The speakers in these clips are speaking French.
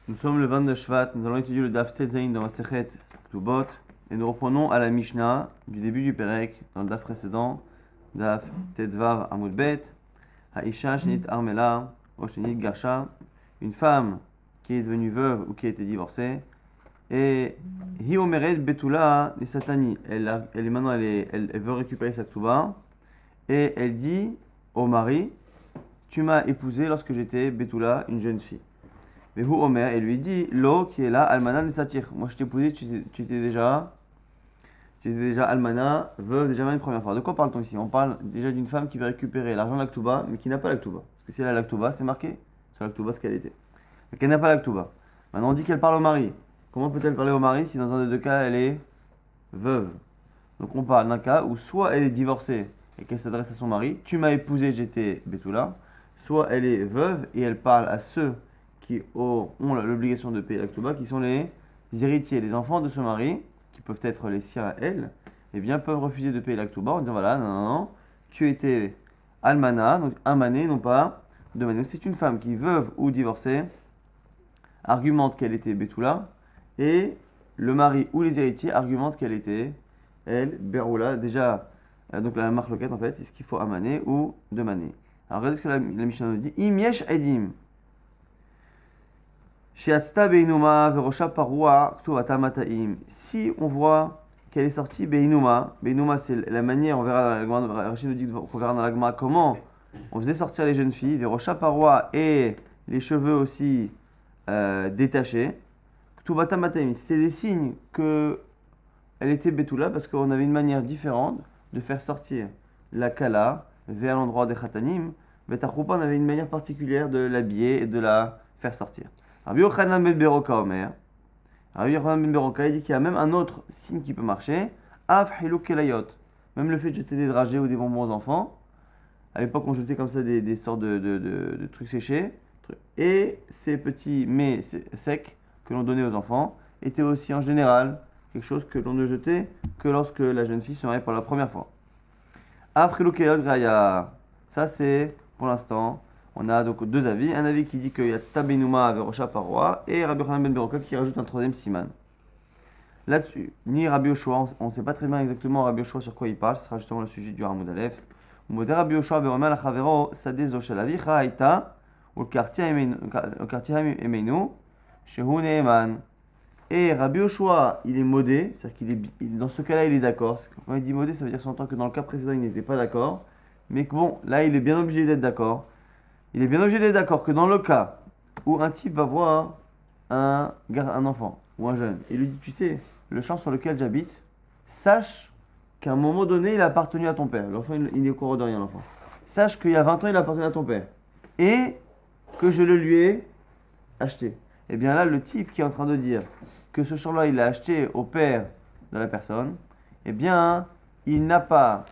Nous sommes le 22 Shvat, nous allons étudier le Daf Tetzain dans la Sechet Ktubot et nous reprenons à la Mishnah du début du Perek dans le Daf précédent, Daf Tetvav Amud Bet, Haisha Shenit Armela, ou Shenit Garsha, une femme qui est devenue veuve ou qui a été divorcée, et Hi Omeret Betula Nisatani, elle veut récupérer sa Ktuba, et elle dit au mari, tu m'as épousé lorsque j'étais Betula, une jeune fille. Mais vous, Omer, et lui dit, Lo qui est là, Almana Nesatir. Moi je t'ai épousé, tu étais déjà Almana, veuve déjà une première fois. De quoi parle-t-on ici? On parle déjà d'une femme qui veut récupérer l'argent de la Ktuba, mais qui n'a pas la Ktuba. Parce que si elle a la Ktuba, c'est marqué sur la Ktuba ce qu'elle était. Mais qu'elle n'a pas la Ktuba. Maintenant on dit qu'elle parle au mari. Comment peut-elle parler au mari si dans un des deux cas elle est veuve? Donc on parle d'un cas où soit elle est divorcée et qu'elle s'adresse à son mari, tu m'as épousé, j'étais Betula, soit elle est veuve et elle parle à ceux qui ont l'obligation de payer la Ktuba, qui sont les héritiers, les enfants de ce mari, qui peuvent être les siens à elle, eh bien peuvent refuser de payer la Ktuba en disant voilà, non, tu étais almana, donc un mané, non pas deux mané. C'est une femme qui, veuve ou divorcée, argumente qu'elle était Betula, et le mari ou les héritiers argumentent qu'elle était, elle, Beroula, déjà, donc la marque loquette en fait, est-ce qu'il faut un mané ou deux mané. Alors regardez ce que la Mishnah nous dit, Im yesh edim. Si on voit qu'elle est sortie Beinuma, Beinuma c'est la manière, on verra dans la Rachid nous dit qu'on verra dans la Gemara comment on faisait sortir les jeunes filles, Verosha Paroi et les cheveux aussi détachés. C'était des signes que elle était Betula parce qu'on avait une manière différente de faire sortir la Kala vers l'endroit des Khatanim. Betachoupa, on avait une manière particulière de l'habiller et de la faire sortir. Rabbi Yochanan ben Beroka Omer. Rabbi Yochanan ben Beroka, il dit qu'il y a même un autre signe qui peut marcher. Af Hiluk Kelayot. Même le fait de jeter des dragées ou des bonbons aux enfants. À l'époque, on jetait comme ça des sortes de trucs séchés. Et ces petits mets secs que l'on donnait aux enfants étaient aussi en général quelque chose que l'on ne jetait que lorsque la jeune fille se mariait pour la première fois. Af Hiluk Kelayot Graya. Ça, c'est pour l'instant. On a donc deux avis. Un avis qui dit qu'il y a Tzta Beinuma Verosha Paroi et Rabbi Yochanan ben Beroka qui rajoute un troisième siman. Là-dessus, ni Rabbi Yoshua, on ne sait pas très bien exactement Rabbi Yoshua sur quoi il parle, ce sera justement le sujet du Hamoud Aleph. Modé Rabbi Yoshua Beromal Achavero Sadezo Shalavicha Haïta ou le quartier Emenu Shehu Neeman. Et Rabbi Yoshua, il est modé, c'est-à-dire dans ce cas-là, il est d'accord. Quand il dit modé, ça veut dire que que dans le cas précédent, il n'était pas d'accord. Mais que bon, là, il est bien obligé d'être d'accord. Il est bien obligé d'être d'accord que dans le cas où un type va voir un enfant ou un jeune et lui dit, tu sais, le champ sur lequel j'habite, sache qu'à un moment donné, il a appartenu à ton père. L'enfant, il n'est au courant de rien, l'enfant. Sache qu'il y a 20 ans, il a appartenu à ton père. Et que je le lui ai acheté. Et bien là, le type qui est en train de dire que ce champ-là, il l'a acheté au père de la personne, eh bien, il n'a pas...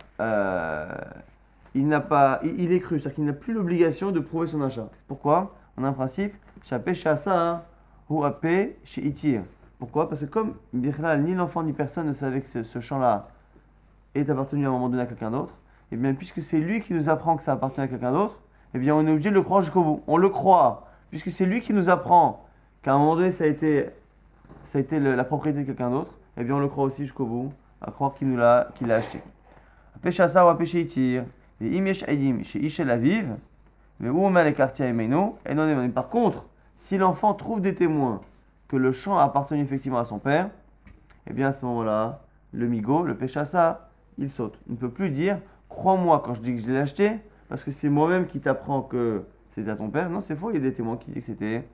il est cru, c'est-à-dire qu'il n'a plus l'obligation de prouver son achat. Pourquoi? On a un principe, chapé chassa ou apé chez itir. Pourquoi? Parce que comme Birlal, ni l'enfant ni personne ne savait que ce champ-là est appartenu à un moment donné à quelqu'un d'autre, et bien puisque c'est lui qui nous apprend que ça appartient à quelqu'un d'autre, et bien on est obligé de le croire jusqu'au bout. On le croit, puisque c'est lui qui nous apprend qu'à un moment donné ça a été la propriété de quelqu'un d'autre, et bien on le croit aussi jusqu'au bout, à croire qu'il l'a acheté. Apé chassa ou apé chez itir. Par contre, si l'enfant trouve des témoins que le champ a appartenu effectivement à son père, eh bien à ce moment-là, le migo, le péchassa, il saute. Il ne peut plus dire crois-moi quand je dis que je l'ai acheté, parce que c'est moi-même qui t'apprends que c'était à ton père. Non, c'est faux, il y a des témoins qui disent que c'était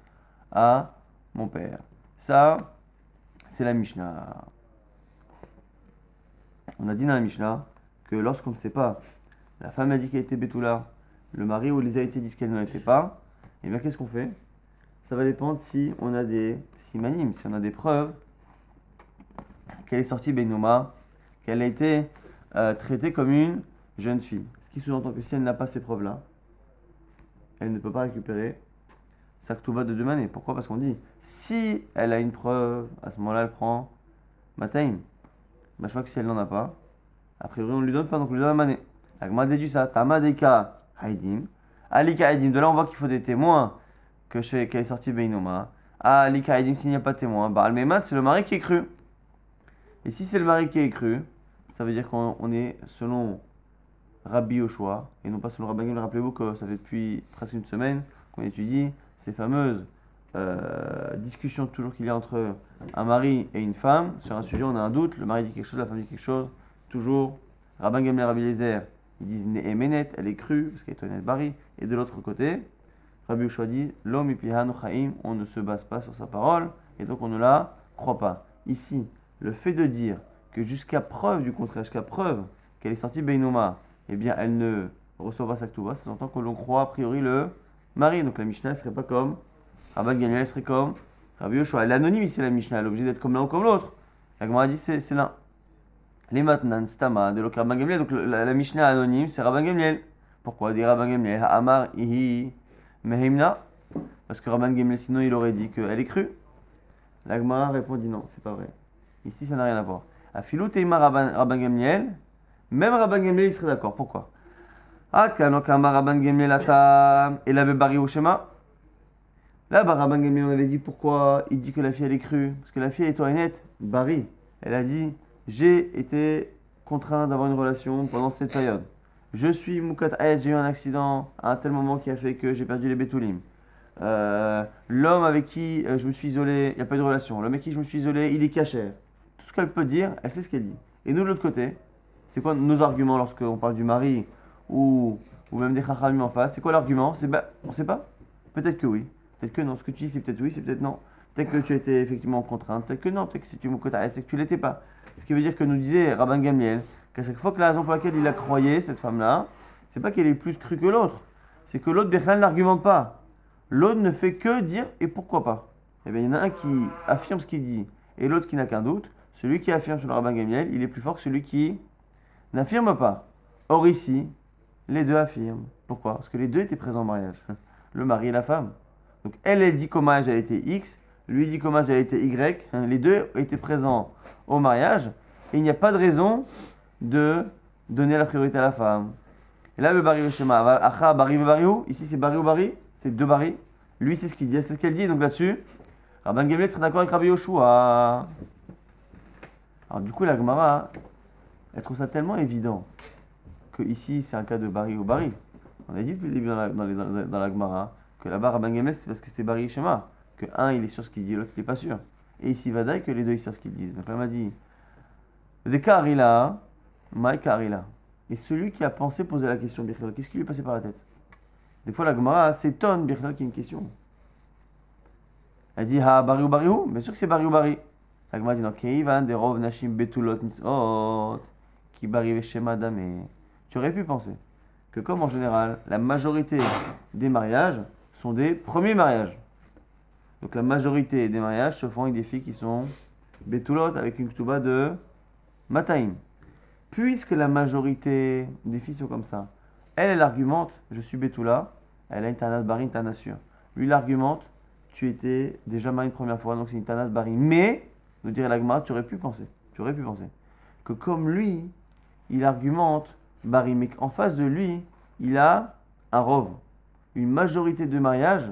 à mon père. Ça, c'est la Mishnah. On a dit dans la Mishnah que lorsqu'on ne sait pas, la femme a dit qu'elle était Betula, le mari ou les héritiers disent qu'elle ne l'était pas, et bien qu'est-ce qu'on fait? Ça va dépendre si on a des simanim, si on a des preuves qu'elle est sortie Beinuma, qu'elle a été traitée comme une jeune fille. Ce qui sous-entend que si elle n'a pas ces preuves-là, elle ne peut pas récupérer sa Ktuba de 2 manées. Pourquoi? Parce qu'on dit, si elle a une preuve, à ce moment-là elle prend Mataim. Je crois que si elle n'en a pas, a priori on ne lui donne pas, donc on lui donne un mané. L'agma déduit ça. Tamadeka Haïdim. Alika Haïdim. De là, on voit qu'il faut des témoins qu'elle est sortie Beinoma. Ah, l'Ikaïdim, s'il n'y a pas de témoin. Baal Meiman, c'est le mari qui est cru. Et si c'est le mari qui est cru, ça veut dire qu'on est selon Rabbi Yoshua, et non pas selon Rabban Gamliel. Rappelez-vous que ça fait depuis presque une semaine qu'on étudie ces fameuses discussions toujours qu'il y a entre un mari et une femme. Sur un sujet, on a un doute, le mari dit quelque chose, la femme dit quelque chose. Toujours, Rabban Gamliel et Rabbi Eliezer, ils disent Ne'emenet, elle est crue, parce qu'elle est honnête Bari. Et de l'autre côté, Rabbi Yoshua dit L'homme ipihanu chaim, on ne se base pas sur sa parole, et donc on ne la croit pas. Ici, le fait de dire que jusqu'à preuve du contraire, jusqu'à preuve qu'elle est sortie Beinoma, eh bien elle ne reçoit pas sa Ketouba, ça s'entend que l'on croit a priori le mari. Donc la Mishnah ne serait pas comme Rabban Gamliel, serait comme Rabbi Yoshua. Elle est anonyme ici la Mishnah, elle est obligée d'être comme l'un ou comme l'autre. La Gemara dit c'est l'un. Les matnan, stama, de Rabban Gamliel, donc la Mishnah anonyme c'est Rabban Gamliel. Pourquoi dire Rabban Gamliel Amar ihi mehimna? Parce que Rabban Gamliel sinon il aurait dit qu'elle est crue. La Gemara répondit non, c'est pas vrai. Ici ça n'a rien à voir. Afilou teima Rabban Gamliel, même Rabban Gamliel il serait d'accord. Pourquoi? Ah, Kanokama Rabban Gamliel ata et l'avait bari au schéma. Là, Rabban Gamliel on avait dit pourquoi il dit que la fille elle est crue. Parce que la fille est honnête, bari. Elle a dit j'ai été contraint d'avoir une relation pendant cette période. Je suis Moukat Ayat, j'ai eu un accident à un tel moment qui a fait que j'ai perdu les bétoulim. L'homme avec qui je me suis isolé, il n'y a pas eu de relation. L'homme avec qui je me suis isolé, il est caché. Tout ce qu'elle peut dire, elle sait ce qu'elle dit. Et nous, de l'autre côté, c'est quoi nos arguments lorsqu'on parle du mari ou même des chachamim en face? C'est quoi l'argument? On ne sait pas. Peut-être que oui, peut-être que non. Ce que tu dis, c'est peut-être oui, c'est peut-être non. Peut-être que tu as été effectivement contraint, peut-être que non, peut-être que si tu es peut-être que tu l'étais pas. Ce qui veut dire que nous disait Rabban Gamliel qu'à chaque fois que la raison pour laquelle il a croyé cette femme-là, c'est pas qu'elle est plus crue que l'autre, c'est que l'autre Bechal n'argumente pas. L'autre ne fait que dire et pourquoi pas. Eh bien, il y en a un qui affirme ce qu'il dit et l'autre qui n'a qu'un doute. Celui qui affirme sur le Rabban Gamliel, il est plus fort que celui qui n'affirme pas. Or ici, les deux affirment. Pourquoi? Parce que les deux étaient présents au mariage. Le mari et la femme. Donc elle dit qu'au mariage elle était X, lui dit qu'au mariage elle était Y. Les deux étaient présents au mariage et il n'y a pas de raison de donner la priorité à la femme. Et là le bari au schéma, acha bari bariou, ici c'est bari ou bari, c'est deux bari. Lui c'est ce qu'il dit, c'est ce qu'elle dit. Donc là-dessus, Rabban Gamliel serait d'accord avec Rabbi Yoshua. Alors du coup la Gemara, elle trouve ça tellement évident que ici c'est un cas de bari ou bari. On a dit depuis le début dans la Gemara que là-bas Rabban Gamliel c'est parce que c'était bari et schéma, que un il est sûr ce qu'il dit, l'autre il n'est pas sûr. Et ici Vadaï que les deux ils savent ce qu'ils disent. Donc là, elle m'a dit des Karila, Maï Karila. Et celui qui a pensé poser la question, Birchel, qu'est-ce qui lui est passé par la tête? Des fois la Gemara s'étonne, Birchel, qu'il y ait une question. Elle dit ha bari ou bari ou? Bien sûr que c'est bari ou bari. La Gemara dit non, Keivan derov nashim betulot nisot qui bari veshema dame. Tu aurais pu penser que comme en général la majorité des mariages sont des premiers mariages. Donc la majorité des mariages se font avec des filles qui sont betulot avec une ketouba de mataim. Puisque la majorité des filles sont comme ça, elle argumente, je suis betula, elle a une tanat bari, une tanat sûre. Lui, il argumente, tu étais déjà marié une première fois, donc c'est une tanat bari. Mais, nous dirait la Gemara, tu aurais pu penser que comme lui, il argumente bari, mais qu'en face de lui, il a un rov. Une majorité de mariages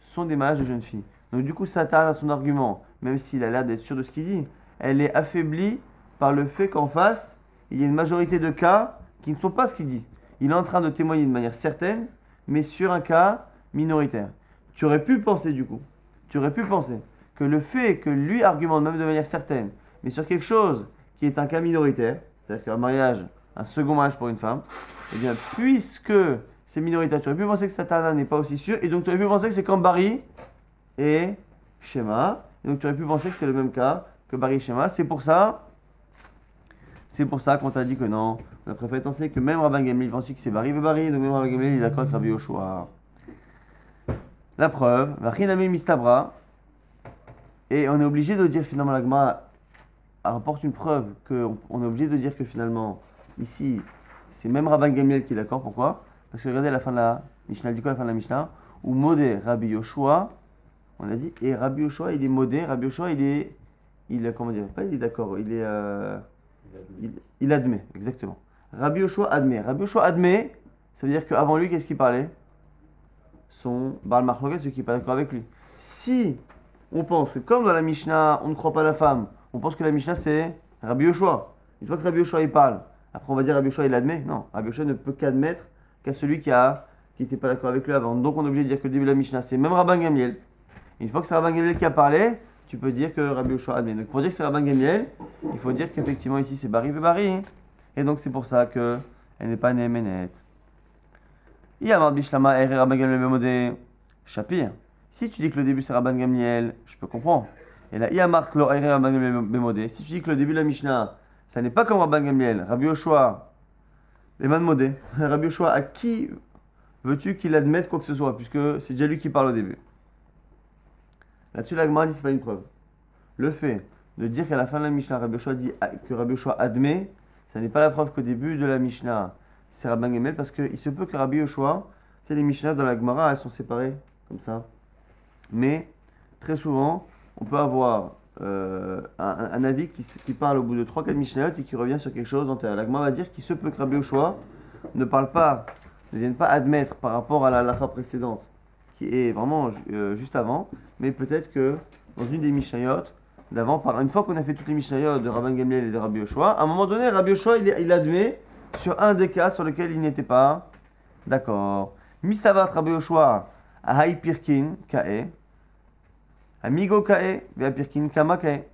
sont des mariages de jeunes filles. Donc du coup, ça tarde à son argument, même s'il a l'air d'être sûr de ce qu'il dit. Elle est affaiblie par le fait qu'en face, il y a une majorité de cas qui ne sont pas ce qu'il dit. Il est en train de témoigner de manière certaine, mais sur un cas minoritaire. Tu aurais pu penser que le fait que lui argumente même de manière certaine, mais sur quelque chose qui est un cas minoritaire, c'est-à-dire qu'un mariage, un second mariage pour une femme, eh bien, puisque c'est minoritaire, tu aurais pu penser que Satana n'est pas aussi sûr, et donc tu aurais pu penser que c'est comme Bari et Shema, et donc tu aurais pu penser que c'est le même cas que Bari et Shema. C'est pour ça qu'on t'a dit que non. On a préféré penser que même Rabban Gamliel pensait que c'est Bari et Bari, donc même Rabban Gamliel il est d'accord avec Rabbi Yoshua. La preuve, Vachinami Mistabra, et on est obligé de dire finalement la Gemara rapporte une preuve qu'on est obligé de dire que finalement ici c'est même Rabban Gamliel qui est d'accord. Pourquoi? Parce que regardez à la fin de la Mishnah, du coup à la fin de la Mishnah, où modé Rabbi Yoshua, on a dit, et Rabbi Yoshua il est modé, Rabbi Yoshua il est comment dire, pas il est d'accord, il admet, exactement. Rabbi Yoshua admet. Rabbi Yoshua admet, ça veut dire qu'avant lui, qu'est-ce qu'il parlait? Son Baal Machloket, celui qui n'est pas d'accord avec lui. Si on pense que comme dans la Mishnah, on ne croit pas à la femme, on pense que la Mishnah c'est Rabbi Yoshua. Une fois que Rabbi Yoshua il parle, après on va dire Rabbi Yoshua il admet. Non, Rabbi Yoshua ne peut qu'admettre qu'à celui qui n'était pas d'accord avec lui avant. Donc on est obligé de dire que le début de la Mishnah c'est même Rabban Gamliel. Une fois que c'est Rabban Gamliel qui a parlé, tu peux dire que Rabbi Yoshua admet. Donc pour dire que c'est Rabban Gamliel, il faut dire qu'effectivement ici c'est Bari Bari. Et donc c'est pour ça qu'elle n'est pas Nehemenet. Yamar Bishlama Ere Rabban Gamliel Bemodé Shapir. Si tu dis que le début c'est Rabban Gamliel, je peux comprendre. Et là, Yamar Klo Ere Rabban Gamliel Bemodé. Si tu dis que le début de la Mishnah, ça n'est pas comme Rabban Gamliel, Rabbi Yoshua, les man modé. Rabbi Yoshua, à qui veux-tu qu'il admette quoi que ce soit, puisque c'est déjà lui qui parle au début. Là-dessus, la Gemara dit que ce n'est pas une preuve. Le fait de dire qu'à la fin de la Mishnah, Rabbi Yoshua dit que Rabbi Yoshua admet, ça n'est pas la preuve qu'au début de la Mishnah, c'est Rabban Gamliel, parce qu'il se peut que Rabbi Yoshua, tu sais, les Mishnah dans la Gemara, elles sont séparées, comme ça. Mais, très souvent, on peut avoir un avis qui parle au bout de 3-4 Mishnayot et qui revient sur quelque chose d'antérieur. La Gemara va dire qu'il se peut que Rabbi Yoshua ne vienne pas admettre par rapport à la halakha précédente, qui est vraiment juste avant, mais peut-être que dans une des Mishnayot d'avant, une fois qu'on a fait toutes les Mishnayot de Rabban Gamliel et de Rabbi Yoshua, à un moment donné, Rabbi Yoshua il admet sur un des cas sur lequel il n'était pas d'accord. Misavat Rabbi Yoshua Ahai Pirkin Kae. Amigo Kae, Pirkin Kama Kae.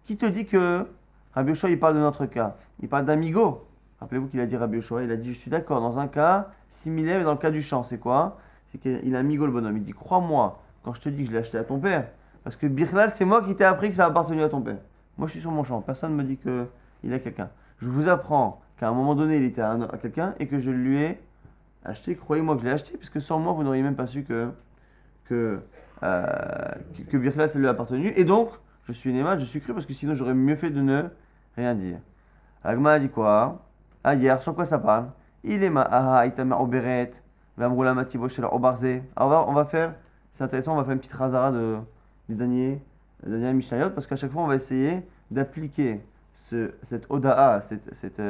Qui te dit que Rabbi Yoshua il parle de notre cas? Il parle d'amigo. Rappelez-vous qu'il a dit Rabbi Yoshua, il a dit je suis d'accord dans un cas similaire, mais dans le cas du champ, c'est quoi? C'est qu'il a amigo le bonhomme. Il dit crois-moi quand je te dis que je l'ai acheté à ton père. Parce que Birlal, c'est moi qui t'ai appris que ça a appartenu à ton père. Moi je suis sur mon champ, personne ne me dit qu'il a quelqu'un. Je vous apprends qu'à un moment donné il était à quelqu'un et que je lui ai acheté. Croyez-moi que je l'ai acheté, puisque sans moi vous n'auriez même pas su que Birkla ça lui a appartenu, et donc je suis Némat, je suis cru parce que sinon j'aurais mieux fait de ne rien dire. Agma a dit quoi? Ah, hier, sur quoi ça parle? Il est ma'aha itama oberet, vamroula matibo shel obarze. On va faire, c'est intéressant, on va faire une petite razara des derniers Mishnayot, parce qu'à chaque fois on va essayer d'appliquer cette oda'a, cet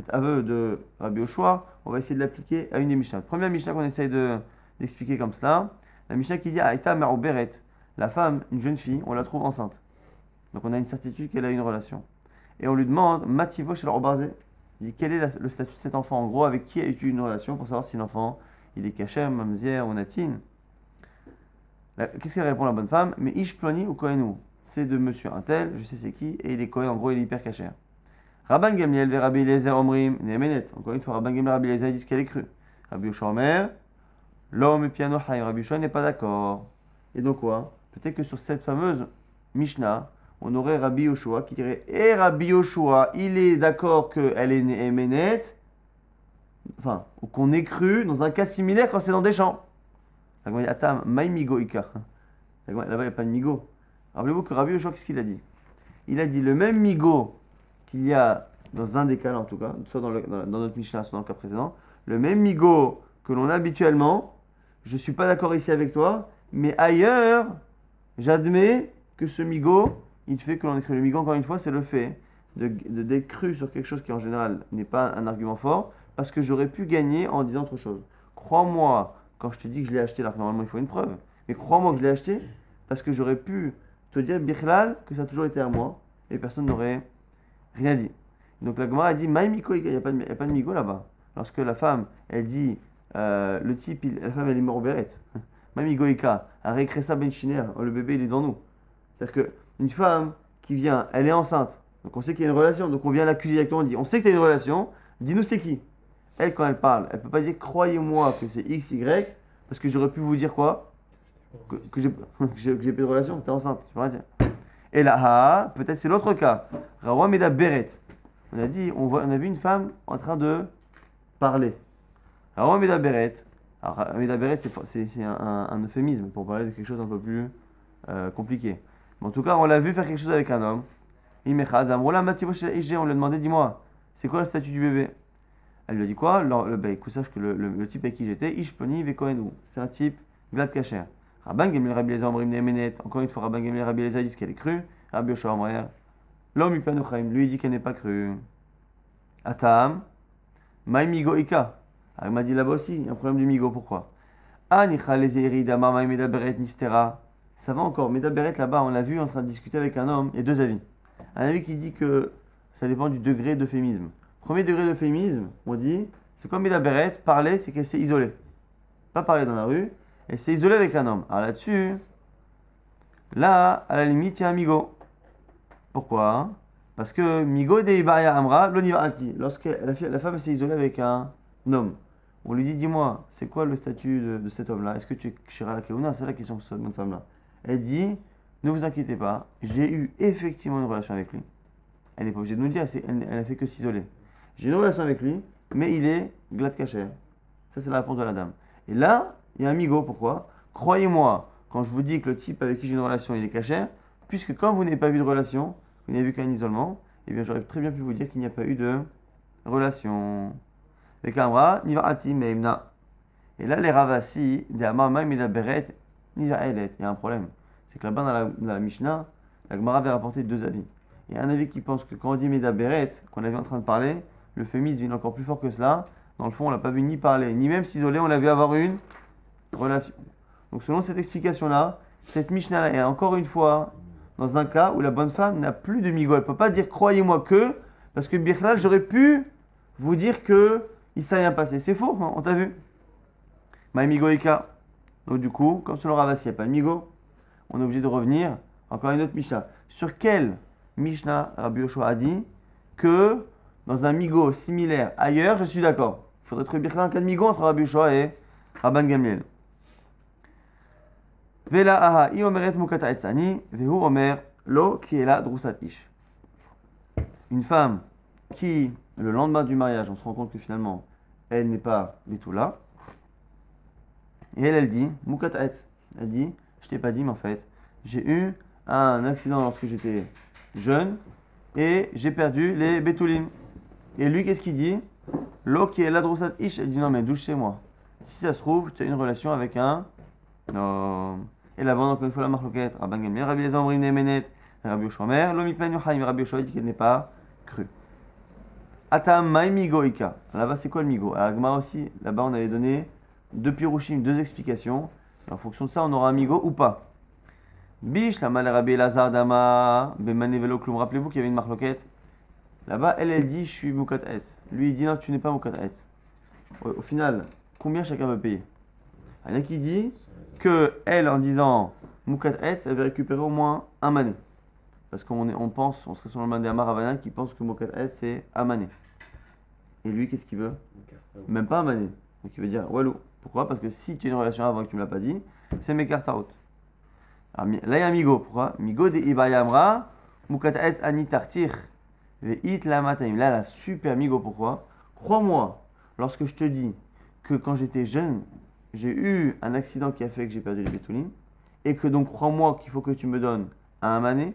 aveu de Rabbi Yoshua, on va essayer de l'appliquer à une des Mishnayot. Première Mishnah qu'on essaye d'expliquer comme cela. La Mishnah qui dit Aïta Me'oberet, la femme, une jeune fille, on la trouve enceinte. Donc on a une certitude qu'elle a une relation. Et on lui demande Mativo shel Obarze. Il dit quel est le statut de cet enfant, en gros, avec qui a eu une relation, pour savoir si l'enfant il est Kachem, Mamzier ou Natine. Qu'est-ce qu'elle répond la bonne femme? Mais Ish Ploni ou Kohenou. C'est de monsieur un tel, je sais c'est qui, et il est Kohen, en gros il est hyper Kacher. Rabban Gamliel ve Rabbi Eliezer Omrim Nehemenet. Encore une fois, Rabban Gamliel et Rabbi Eliezer disent qu'elle est crue. Rabbi Yoshua Omer, l'homme et piano Haï, Rabbi Yoshua n'est pas d'accord. Et donc quoi? Peut-être que sur cette fameuse Mishnah, on aurait Rabbi Yoshua qui dirait Rabbi Yoshua, il est d'accord qu'elle est Nehemenet, enfin, ou qu'on est cru dans un cas similaire quand c'est dans des champs. La dit Atam, Maï Migo Ika. Là-bas, il n'y a pas de Migo. Rappelez-vous que Rabbi Yoshua, qu'est-ce qu'il a dit? Il a dit le même Migo qu'il y a dans un des cas, en tout cas, soit dans notre Mishnah, soit dans le cas précédent, le même Migo que l'on a habituellement, je ne suis pas d'accord ici avec toi, mais ailleurs, j'admets que ce Migo, il fait que l'on écrit le Migo, encore une fois, c'est le fait d'être cru sur quelque chose qui en général n'est pas un argument fort, parce que j'aurais pu gagner en disant autre chose. Crois-moi, quand je te dis que je l'ai acheté, alors que normalement il faut une preuve, mais crois-moi que je l'ai acheté, parce que j'aurais pu te dire, Birlal, que ça a toujours été à moi, et personne n'aurait rien dit. Donc la Gemara a dit, Maï Miko, il n'y a pas de Migo là-bas. Lorsque la femme, elle dit, le type, la femme, elle est mort au béret. Maï Migo Ika, Arekresa Ben Shiner, le bébé, il est devant nous. C'est-à-dire qu'une femme qui vient, elle est enceinte, donc on sait qu'il y a une relation, donc on vient l'accuser directement, on dit, on sait que tu as une relation, dis-nous c'est qui. Elle, quand elle parle, elle ne peut pas dire, croyez-moi que c'est X, Y, parce que j'aurais pu vous dire quoi? Que j'ai plus de relation, que tu es enceinte, je peux rien dire. Et là, peut-être c'est l'autre cas. Rawa Meda Beret. On a dit, on a vu une femme en train de parler. Rawa Meda Beret. Alors, Meda Beret, c'est un euphémisme pour parler de quelque chose d'un peu plus compliqué. Mais en tout cas, on l'a vu faire quelque chose avec un homme. On lui a demandé, dis-moi, c'est quoi le statut du bébé? Elle lui a dit quoi? Écoute, sache que le type avec qui j'étais, Ishponi Vekoenu. C'est un type Glad Kacher. Rabban Gamliel Rabbi Eliezer Omrim Nehemenet. Encore une fois, Rabban Gamliel Rabbi Eliezer dit qu'elle est crue. Rabbi Yoshua Omer, l'homme Ipanochaim, lui il dit qu'elle n'est pas crue. Atam, Maï Migo Ika. Elle m'a dit là-bas aussi, il y a un problème du Migo, pourquoi? Anicha les Eri Dama Maï Medaberet Nistera. Ça va encore. Medaberet, là-bas, on l'a vu en train de discuter avec un homme. Il y a deux avis. Un avis qui dit que ça dépend du degré d'euphémisme. Premier degré d'euphémisme, on dit, c'est comme Medaberet, parler, c'est qu'elle s'est isolée. Pas parler dans la rue, elle s'est isolée avec un homme. Alors là-dessus, là, à la limite, il y a un migo. Pourquoi? Parce que migo de Ibaya Amra, l'onivarati. Lorsque la femme s'est isolée avec un homme, on lui dit, dis-moi, c'est quoi le statut de cet homme-là? Est-ce que tu es Kshira la Keuna? C'est la question de cette bonne femme-là. Elle dit, ne vous inquiétez pas, j'ai eu effectivement une relation avec lui. Elle n'est pas obligée de nous dire, elle n'a fait que s'isoler. J'ai une relation avec lui, mais il est glad kacher. Ça, c'est la réponse de la dame. Et là, il y a un migo. Pourquoi? Croyez-moi, quand je vous dis que le type avec qui j'ai une relation, il est kacher, puisque quand vous n'avez pas vu de relation, vous n'avez vu qu'un isolement, eh bien, j'aurais très bien pu vous dire qu'il n'y a pas eu de relation. Avec Amra, Niva Ati Meimna. Et là, les Ravasi, des Amama Mida Beret, Niva Elet. Il y a un problème. C'est que là-bas, dans la Mishnah, la Gemara avait rapporté deux avis. Il y a un avis qui pense que quand on dit Mida Beret, qu'on avait en train de parler, l'euphémisme vient encore plus fort que cela. Dans le fond, on l'a pas vu ni parler, ni même s'isoler, on l'a vu avoir une relation. Donc, selon cette explication-là, cette Mishnah-là est encore une fois dans un cas où la bonne femme n'a plus de migo. Elle ne peut pas dire croyez-moi que, parce que Birklal, j'aurais pu vous dire que il s'est rien passé. C'est faux, hein, on t'a vu. Ma migo ika. Donc du coup, comme selon Ravasi, il n'y a pas de migo, on est obligé de revenir encore à une autre Mishnah. Sur quelle Mishnah Rabbi Yoshua a dit que dans un migo similaire ailleurs, je suis d'accord. Il faudrait trouver Birklal un cas de migo entre Rabbi Yoshua et Rabban Gamliel. Vela aha I omeret mukata etzani, vehu omer lo qui est là drusat ish. Une femme qui, le lendemain du mariage, on se rend compte que finalement, elle n'est pas Betula. Et elle dit, Mukat Etz. Elle dit, je t'ai pas dit, mais en fait, j'ai eu un accident lorsque j'étais jeune et j'ai perdu les Betulim. Et lui, qu'est-ce qu'il dit? Lo qui est la drosat ish. Elle dit, non, mais d'où chez moi? Si ça se trouve, tu as une relation avec un. Non. Et là-bas, encore une fois, la marloquette. Rabban Gamliel, Rabbi Elazar Omrim Nemenet, Rabbi Yoshua Lo Mipen Yochaim, Rabbi Yoshua dit qu'elle n'est pas crue. Atam Mai Migo Ika. Là-bas, c'est quoi le Migo? À Agma aussi, là-bas, on avait donné deux pirushim, deux explications. Et en fonction de ça, on aura un Migo ou pas. Bish, la mal Rabbi Elazar Dama, Bemane Velo Klum. Rappelez-vous qu'il y avait une marloquette. Là-bas, elle dit, je suis Mukat S. Lui, il dit, non, tu n'es pas Mukat S. Au final, combien chacun veut payer? Il y en a qui dit que elle, en disant Mukat S, elle va récupérer au moins un mané. Parce qu'on pense, on serait sur le mané Amar Ravana qui pense que Mukat S, c'est un mané. Et lui, qu'est-ce qu'il veut? Même pas un mané. Donc il veut dire Walou. Pourquoi? Parce que si tu as une relation avant et que tu ne me l'as pas dit, c'est Mekartaot. Là, il y a un Migo. Pourquoi? Migo de Ibayamra, Mukat S, Ani Tartir, Veit Lamataim. Là, la super Migo. Pourquoi? Crois-moi, lorsque je te dis que quand j'étais jeune, j'ai eu un accident qui a fait que j'ai perdu les Betulim, et que donc crois-moi qu'il faut que tu me donnes un mané,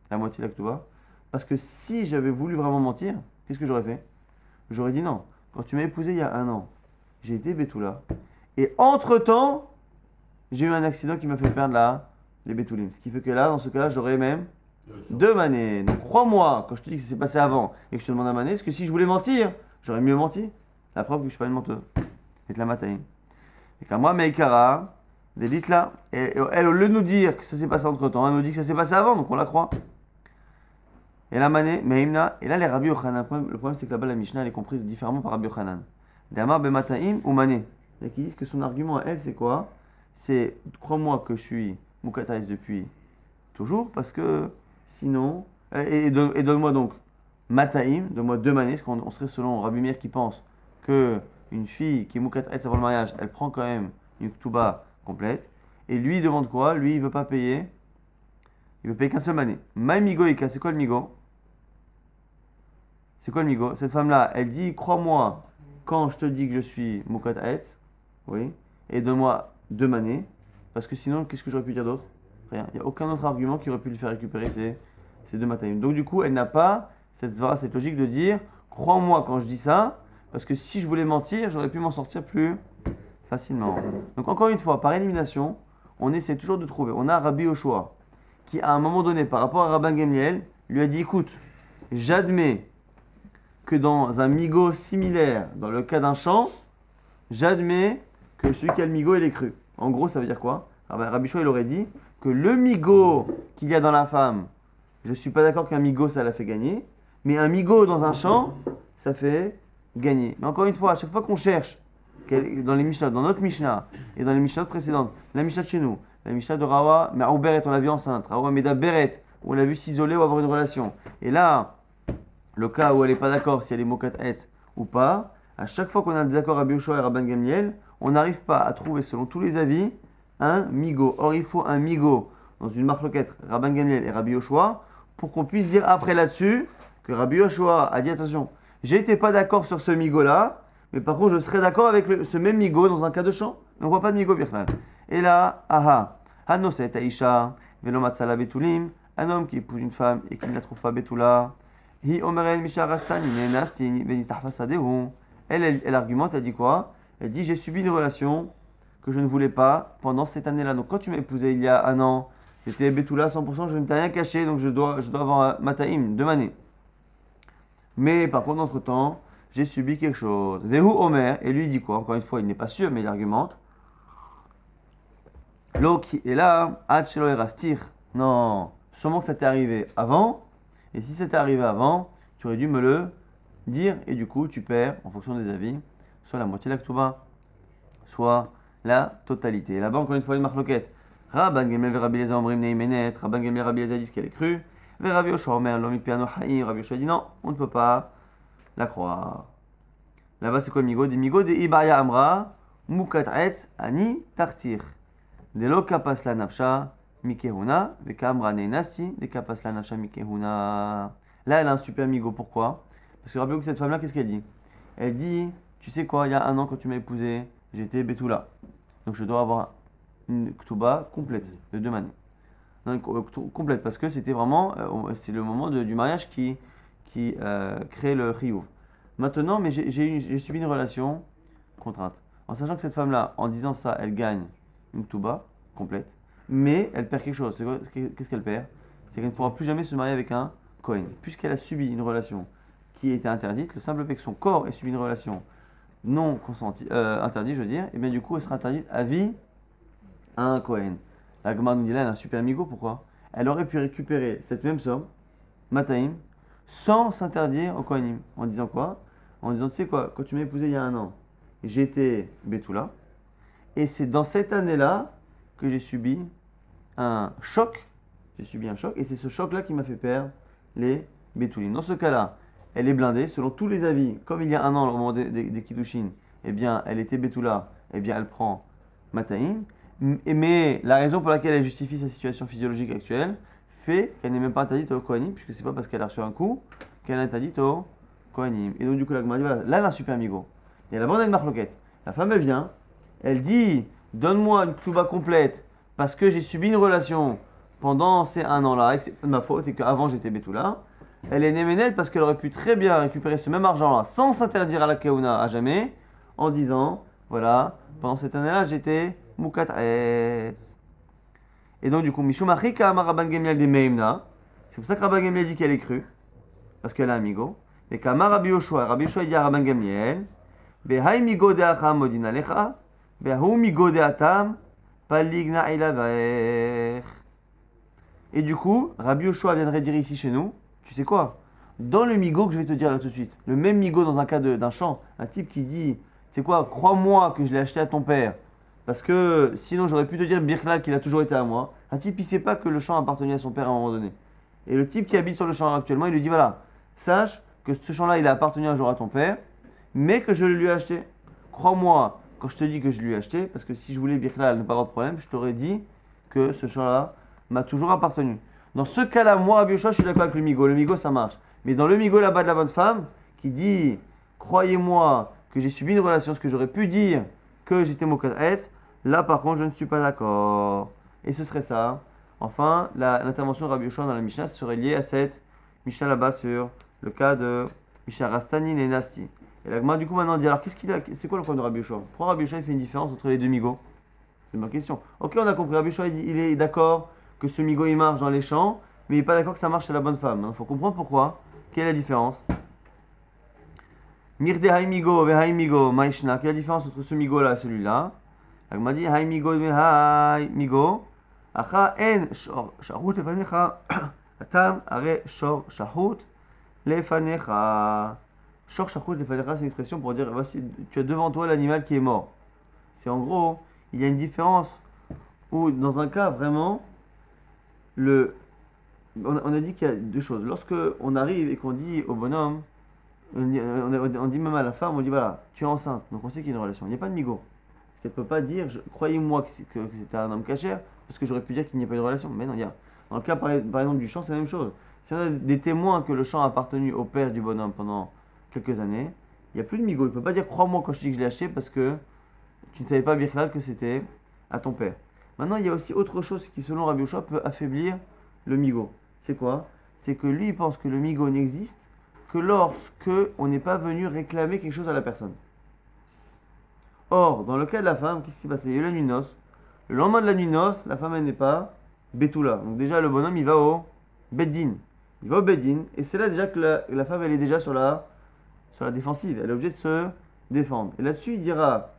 la moitié là que tu vois, parce que si j'avais voulu vraiment mentir, qu'est-ce que j'aurais fait? J'aurais dit non. Quand tu m'as épousé il y a un an, j'ai été Betula, et entre-temps, j'ai eu un accident qui m'a fait perdre les Betulim. Ce qui fait que là, dans ce cas-là, j'aurais même deux manés. Donc crois-moi, quand je te dis que ça s'est passé avant et que je te demande un mané, parce que si je voulais mentir, j'aurais mieux menti. La preuve que je ne suis pas une menteuse. Et la mataïm. Et quand moi, Meikara, des litla, elle, au lieu de nous dire que ça s'est passé entre temps, elle nous dit que ça s'est passé avant, donc on la croit. Et la mané, Meimna, et là les Rabbi Yochanan, le problème c'est que là-bas la Mishnah elle est comprise différemment par Rabbi Yochanan. D'Amar Bemataim ou Mané. Et qui disent que son argument à elle c'est quoi? C'est crois-moi que je suis Mukataïs depuis toujours, parce que sinon, et donne-moi donc Mataim, donne-moi deux manées, parce qu'on serait selon Rabbi Meir qui pense que une fille qui est Mukataïs avant le mariage, elle prend quand même une Ktuba complète. Et lui, il demande quoi? Lui, il veut pas payer. Il veut payer qu'un seul mané. Maï Migo Ika, c'est quoi le Migo? C'est quoi le Migo? Cette femme-là, elle dit, crois-moi, quand je te dis que je suis Mukataïs, oui, et donne-moi deux manées, parce que sinon, qu'est-ce que j'aurais pu dire d'autre? Rien. Il n'y a aucun autre argument qui aurait pu lui faire récupérer ces deux mataïm. Donc du coup, elle n'a pas cette logique de dire, crois-moi quand je dis ça, parce que si je voulais mentir, j'aurais pu m'en sortir plus facilement. Donc encore une fois, par élimination, on essaie toujours de trouver. On a Rabbi Yoshua qui, à un moment donné, par rapport à Rabban Gamliel, lui a dit, écoute, j'admets que dans un migo similaire, dans le cas d'un champ, j'admets que celui qui a le migo, il est cru. En gros, ça veut dire quoi? Rabbi Yoshua, il aurait dit que le migo qu'il y a dans la femme, je ne suis pas d'accord qu'un migo, ça la fait gagner, mais un migo dans un champ, ça fait gagner. Mais encore une fois, à chaque fois qu'on cherche, dans les Mishnah, dans notre Mishnah, et dans les Mishnah précédentes, la Mishnah de chez nous, la Mishnah de Rawa, mais Beret, on l'a vu enceinte, Rawa Meda Beret, où on l'a vu s'isoler ou avoir une relation. Et là, le cas où elle n'est pas d'accord si elle est Mokat Etz ou pas, à chaque fois qu'on a un désaccord à Rabbi Yoshua et Rabban Gamliel, on n'arrive pas à trouver, selon tous les avis, un migo. Or, il faut un migo dans une marloquette Rabban Gamliel et Rabbi Yoshua pour qu'on puisse dire après là-dessus que Rabbi Yoshua a dit attention, j'étais pas d'accord sur ce migo-là, mais par contre, je serais d'accord avec ce même migo dans un cas de champ. On ne voit pas de migo birchal. Et là, aha, Hanoset Aisha, Velomatsala Betulim, un homme qui épouse une femme et qui ne la trouve pas Betula, Hi Omeren Misha Rastani, Nenastin, Venistahfasadehu. Elle argumente, elle dit quoi? Elle dit j'ai subi une relation que je ne voulais pas pendant cette année-là. Donc quand tu m'as épousé il y a un an, j'étais Betula 100%, je ne t'ai rien caché, donc je dois avoir un Mataim, 2 années. Mais par contre, entre-temps, j'ai subi quelque chose. Vehu Omer, et lui dit quoi? Encore une fois, il n'est pas sûr, mais il argumente. L'autre est là, Ad Shelo Erastir. Non, sûrement que ça t'est arrivé avant. Et si ça t'est arrivé avant, tu aurais dû me le dire. Et du coup, tu perds, en fonction des avis, soit la moitié de la Ktuba, soit la totalité. Et là-bas, encore une fois, une marloquette. Rabban Gamliel ve Rabbi Eliezer omrim neimenet. Rabban Gamliel et Rabbi Eliezer disent qu'elle est crue. Ve Rabbi Yoshua omer lo mipiano haïm. Rabbi Yoshua dit non, on ne peut pas la croire. Là-bas, c'est quoi le migo? Des migo de Ibaya Amra, Mukat Etz, Ani Tartir. De lo kapas la nafsha, Mikehuna, de Kamra Neinasti, de kapas la nafsha Mikehuna. Là, elle a un super migo. Pourquoi? Parce que rappelez-vous que cette femme-là, qu'est-ce qu'elle dit? Elle dit, tu sais quoi, il y a un an, quand tu m'as épousé, j'étais Betula. Donc je dois avoir une Ktuba complète, de 2 années. Donc, complète, parce que c'était vraiment, c'est le moment du mariage qui crée le chiyuv. Maintenant, mais j'ai subi une relation contrainte. En sachant que cette femme-là, en disant ça, elle gagne une Ktuba complète, mais elle perd quelque chose. Qu'est-ce qu'elle perd? C'est qu'elle ne pourra plus jamais se marier avec un Kohen. Puisqu'elle a subi une relation qui était interdite, le simple fait que son corps ait subi une relation non consentie, interdite, je veux dire, et bien du coup, elle sera interdite à vie à un Kohen. La Gemara nous dit là, elle a un super migo, pourquoi? Elle aurait pu récupérer cette même somme, Mataim, sans s'interdire au Kohanim. En disant quoi? En disant, tu sais quoi, quand tu m'as épousé il y a un an, j'étais Betula, et c'est dans cette année-là que j'ai subi un choc. J'ai subi un choc, et c'est ce choc-là qui m'a fait perdre les Betulim. Dans ce cas-là, elle est blindée, selon tous les avis, comme il y a un an, au moment des Kiddushin, eh bien, elle était Betula, eh bien, elle prend Mataim. Mais la raison pour laquelle elle justifie sa situation physiologique actuelle fait qu'elle n'est même pas interdite au Kohanim, puisque c'est pas parce qu'elle a reçu un coup qu'elle est interdite au Kohanim. Et donc, du coup, la Gemara dit voilà, là, elle a un super migo. Et là-bas, on a une marloquette. La femme, elle vient, elle dit donne-moi une Ktuba complète parce que j'ai subi une relation pendant ces 1 an-là, et que c'est pas de ma faute, et qu'avant j'étais Betula. Elle est néménette parce qu'elle aurait pu très bien récupérer ce même argent-là sans s'interdire à la Keuna à jamais, en disant voilà, pendant cette année-là, j'étais Mukat Etz. Et donc, du coup, Mishumachika Amar Rabban Gamliel de Meimna. C'est pour ça que Rabban Gamliel dit qu'elle est crue, parce qu'elle a un migo. Et qu'Amar Rabbi Yoshua dit à Rabban Gamliel Behai migo de acham modin alecha, behu migo de atam, paligna ilaver. Et du coup, Rabbi Yoshua viendrait dire ici chez nous, tu sais quoi? Dans le migo que je vais te dire là tout de suite, le même migo dans un cas d'un champ, un type qui dit, c'est quoi? Crois-moi que je l'ai acheté à ton père. Parce que sinon j'aurais pu te dire Birklal qu'il a toujours été à moi. Un type il sait pas que le champ appartenait à son père à un moment donné. Et le type qui habite sur le champ actuellement, il lui dit voilà, sache que ce champ-là il a appartenu un jour à ton père, mais que je le lui ai acheté. Crois-moi quand je te dis que je lui ai acheté, parce que si je voulais Birklal ne pas avoir de problème, je t'aurais dit que ce champ-là m'a toujours appartenu. Dans ce cas-là, moi Rabbi Yoshua, je suis d'accord avec le migo. Le migo ça marche. Mais dans le migo là-bas de la bonne femme, qui dit croyez-moi que j'ai subi une relation, ce que j'aurais pu dire que j'étais Mokat Etz, là, par contre, je ne suis pas d'accord. Et ce serait ça. Enfin, l'intervention de Rabbi Yoshua dans la Mishnah serait liée à cette Mishnah là-bas sur le cas de Mishnah Rastanin et Nasti. Et la Gemara, du coup, maintenant dit alors, c'est quoi le problème de Rabbi Yoshua? Pourquoi Rabbi Yoshua fait une différence entre les deux migots? C'est ma question. Ok, on a compris. Rabbi Yoshua, il est d'accord que ce migo il marche dans les champs, mais il n'est pas d'accord que ça marche chez la bonne femme. Il faut comprendre pourquoi. Quelle est la différence? Mirde haimigo ve haimigo maishna. Quelle est la différence entre ce migo là et celui-là? Elle m'a dit haimigo ve haimigo Acha en shor shahut lefanecha. Atam are shor shahut lefanecha. Shor shahut lefanecha, c'est une expression pour dire voici, tu as devant toi l'animal qui est mort. C'est en gros, il y a une différence où, dans un cas vraiment, on a dit qu'il y a deux choses. Lorsque on arrive et qu'on dit au bonhomme, on dit même à la femme, on dit voilà, tu es enceinte, donc on sait qu'il y a une relation. Il n'y a pas de migo. Parce qu'elle ne peut pas dire, croyez-moi que c'était un homme cachère, parce que j'aurais pu dire qu'il n'y a pas eu de relation. Mais non, il y a. Dans le cas par exemple du champ, c'est la même chose. Si on a des témoins que le champ a appartenu au père du bonhomme pendant quelques années, il n'y a plus de migo. Il ne peut pas dire crois-moi quand je dis que je l'ai acheté parce que tu ne savais pas Birklal que c'était à ton père. Maintenant, il y a aussi autre chose qui, selon Rabbi Yoshua, peut affaiblir le migo. C'est quoi? C'est que lui, il pense que le migo n'existe que lorsque on n'est pas venu réclamer quelque chose à la personne. Or, dans le cas de la femme, qu'est-ce qui s'est passé? Il y a eu la nuit de noces. Le lendemain de la nuit de noces, la femme, elle n'est pas Betula. Donc déjà, le bonhomme, il va au Beddin. Il va au Beddin, et c'est là déjà que la femme, elle est déjà sur la défensive. Elle est obligée de se défendre. Et là-dessus, il dira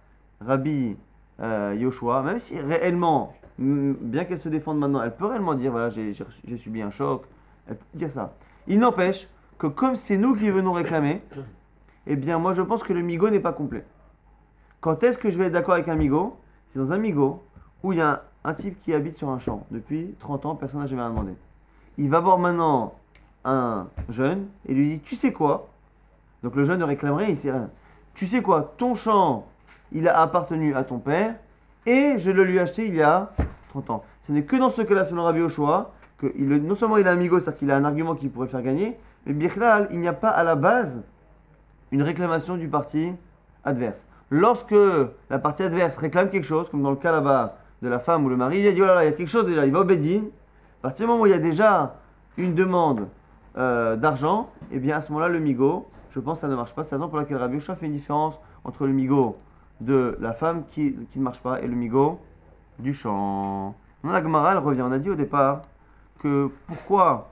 Rabbi Yoshua, même si réellement, bien qu'elle se défende maintenant, elle peut réellement dire voilà, j'ai subi un choc. Elle peut dire ça. Il n'empêche que comme c'est nous qui venons réclamer, eh bien moi je pense que le migo n'est pas complet. Quand est-ce que je vais être d'accord avec un migo? C'est dans un migo où il y a un type qui habite sur un champ depuis 30 ans, personne n'a jamais rien demandé. Il va voir maintenant un jeune et lui dit tu sais quoi? Donc le jeune ne réclame rien, il sait rien. Tu sais quoi? Ton champ, il a appartenu à ton père et je le lui ai acheté il y a 30 ans. Ce n'est que dans ce cas-là, selon Rabbi Yoshua, que non seulement il a un migo, c'est-à-dire qu'il a un argument qui pourrait le faire gagner, mais Birklal, il n'y a pas à la base une réclamation du parti adverse. Lorsque la partie adverse réclame quelque chose, comme dans le cas là-bas de la femme ou le mari, il dit oh là là, il y a quelque chose déjà, il va au Beddin. À partir du moment où il y a déjà une demande d'argent, et bien à ce moment-là, le migo, je pense que ça ne marche pas. C'est la raison pour laquelle Rabbi Yoshua fait une différence entre le migo de la femme qui ne marche pas et le migo du champ. Non, la Gemara, elle revient. On a dit au départ que pourquoi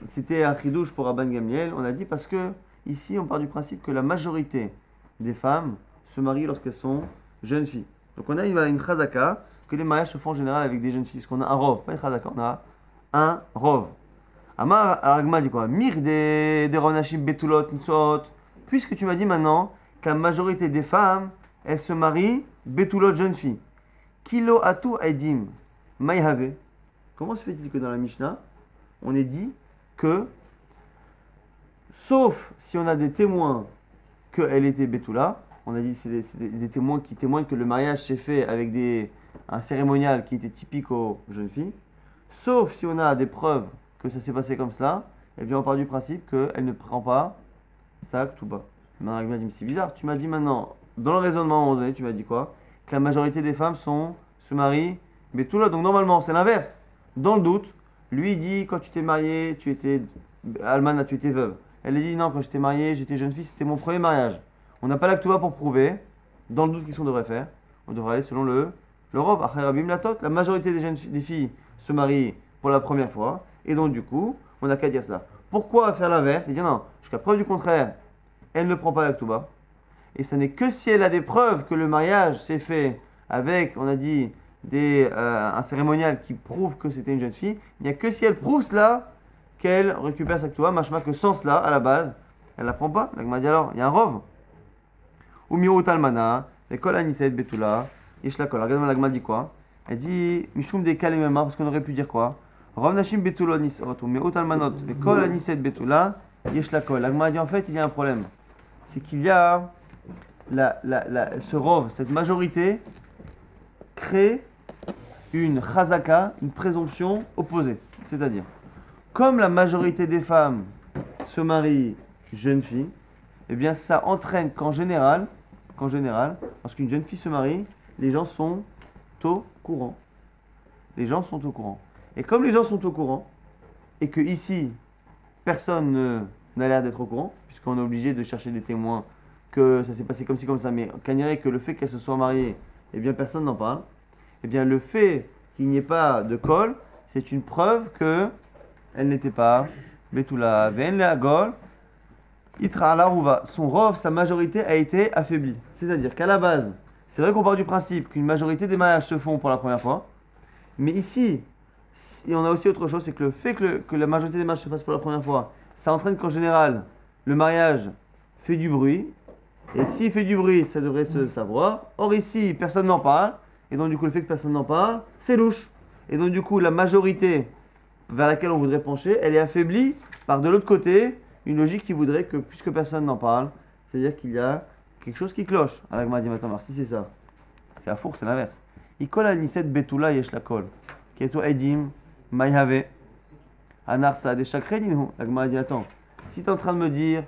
c'était un chidouche pour Rabban Gamliel. On a dit parce que ici, on part du principe que la majorité des femmes se marient lorsqu'elles sont jeunes filles. Donc on a une chazaka que les mariages se font en général avec des jeunes filles. Parce qu'on a un rov, pas une chazaka, on a un rov. Amar Aragma dit quoi? Mir de Rav Nashim Betulot Nsot. Puisque tu m'as dit maintenant que la majorité des femmes, elles se marient Betulot jeunes filles. Kilo atu edim maïhave. Comment se fait-il que dans la Mishnah, on ait dit que, sauf si on a des témoins qu'elle était Betula, on a dit c'est des témoins qui témoignent que le mariage s'est fait avec un cérémonial qui était typique aux jeunes filles, sauf si on a des preuves que ça s'est passé comme cela, eh bien on part du principe qu'elle ne prend pas sa Ktuba. Maintenant, il dit, c'est bizarre, tu m'as dit maintenant, dans le raisonnement à un moment donné, tu m'as dit quoi? Que la majorité des femmes se marient Betula, donc normalement c'est l'inverse. Dans le doute, lui dit quand tu t'es marié, tu étais Almana, tu étais veuve. Elle dit non, quand j'étais mariée, j'étais jeune fille, c'était mon premier mariage. On n'a pas la Ktuba pour prouver, dans le doute qu'est-ce qu'on devrait faire? On devrait aller selon le robe. Après Rabim Latot, la majorité des filles se marient pour la première fois, et donc du coup, on n'a qu'à dire cela. Pourquoi faire l'inverse et dire non, jusqu'à preuve du contraire, elle ne prend pas la Ktuba. Et ce n'est que si elle a des preuves que le mariage s'est fait avec, on a dit, un cérémonial qui prouve que c'était une jeune fille, il n'y a que si elle prouve cela qu'elle récupère sa Ktuba. Machma que sans cela, à la base, elle ne la prend pas. La Gemara dit alors, il y a un rov. Ou miot almana, l'école anisset betula, yesh la kol. Regarde-moi, la Gemara dit quoi? Elle dit, mishum de kalemema, parce qu'on aurait pu dire quoi? Rov nashim betula nisot, ou miot almanot, l'école anisset betula, yesh la kol. La Gemara dit en fait, il y a un problème. C'est qu'il y a ce rov, cette majorité, crée une chazaka, une présomption opposée. C'est-à-dire, comme la majorité des femmes se marient jeunes filles, eh bien ça entraîne qu'en général, lorsqu'une jeune fille se marie, les gens sont au courant. Les gens sont au courant. Et comme les gens sont au courant, et que ici, personne n'a l'air d'être au courant, puisqu'on est obligé de chercher des témoins, que ça s'est passé comme ci, comme ça, mais qu'on dirait que le fait qu'elle se soit mariée, eh bien personne n'en parle, eh bien le fait qu'il n'y ait pas de kol, c'est une preuve qu'elle n'était pas Betula. Ven le agol, itra ala rouva. Son rov, sa majorité a été affaiblie. C'est-à-dire qu'à la base, c'est vrai qu'on part du principe qu'une majorité des mariages se font pour la première fois, Mais ici, on a aussi autre chose, c'est que le fait que la majorité des mariages se fassent pour la première fois, ça entraîne qu'en général, le mariage fait du bruit. Et s'il fait du bruit, ça devrait se savoir. Or ici, personne n'en parle. Et donc du coup, le fait que personne n'en parle, c'est louche. Et donc du coup, la majorité vers laquelle on voudrait pencher, elle est affaiblie par de l'autre côté, une logique qui voudrait que, puisque personne n'en parle, c'est-à-dire qu'il y a quelque chose qui cloche. Alors Agma dit maintenant, si c'est ça, c'est à four, c'est l'inverse. Ikol aniset betula yesh la kol. Keto edim, mayhave. Anarsa de chakreninu. Agma dit attends, si tu es en train de me dire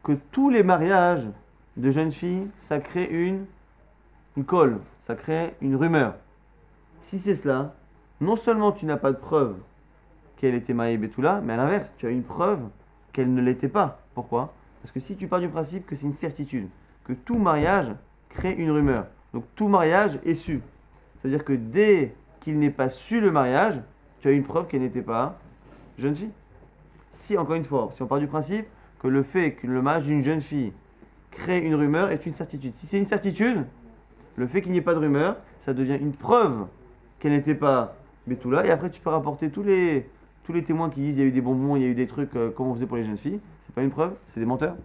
que tous les mariages de jeunes filles, ça crée une colle, ça crée une rumeur. Si c'est cela, non seulement tu n'as pas de preuve qu'elle était mariée Betula, mais à l'inverse, tu as une preuve qu'elle ne l'était pas. Pourquoi? Parce que si tu pars du principe que c'est une certitude, que tout mariage crée une rumeur, donc tout mariage est su. C'est-à-dire que dès qu'il n'est pas su le mariage, tu as une preuve qu'elle n'était pas jeune fille. Si, encore une fois, si on part du principe que le fait que le mariage d'une jeune fille crée une rumeur est une certitude. Si c'est une certitude, le fait qu'il n'y ait pas de rumeur, ça devient une preuve qu'elle n'était pas Betula. Et après, tu peux rapporter tous les témoins qui disent il y a eu des bonbons, il y a eu des trucs comme on faisait pour les jeunes filles. C'est pas une preuve, c'est des menteurs.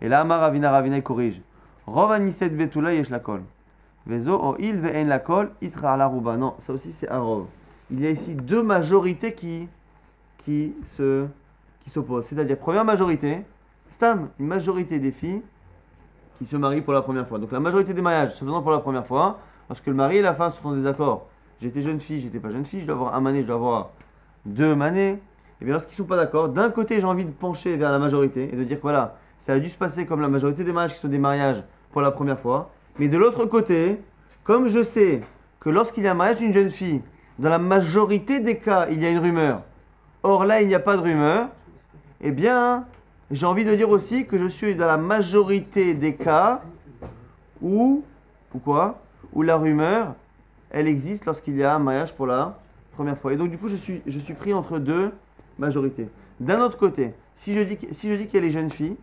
Et là, Amar Ravina corrige. Rov aniset Betula yesh la kol. Vezo o il ve'en la kol itra ala ruba. Non, ça aussi c'est un rov. Il y a ici deux majorités qui s'opposent. C'est-à-dire, première majorité, Stam, une majorité des filles qui se marient pour la première fois. Donc la majorité des mariages se faisant pour la première fois, lorsque le mari et la femme sont en désaccord, j'étais jeune fille, j'étais pas jeune fille, je dois avoir un mané, je dois avoir deux manés, et bien lorsqu'ils ne sont pas d'accord, d'un côté j'ai envie de pencher vers la majorité et de dire que voilà, ça a dû se passer comme la majorité des mariages qui sont des mariages pour la première fois, mais de l'autre côté, comme je sais que lorsqu'il y a un mariage d'une jeune fille, dans la majorité des cas, il y a une rumeur, or là il n'y a pas de rumeur, eh bien, j'ai envie de dire aussi que je suis dans la majorité des cas où la rumeur, elle existe lorsqu'il y a un mariage pour la première fois. Et donc du coup, je suis pris entre deux majorités. D'un autre côté, si je dis qu'il y a les jeunes filles,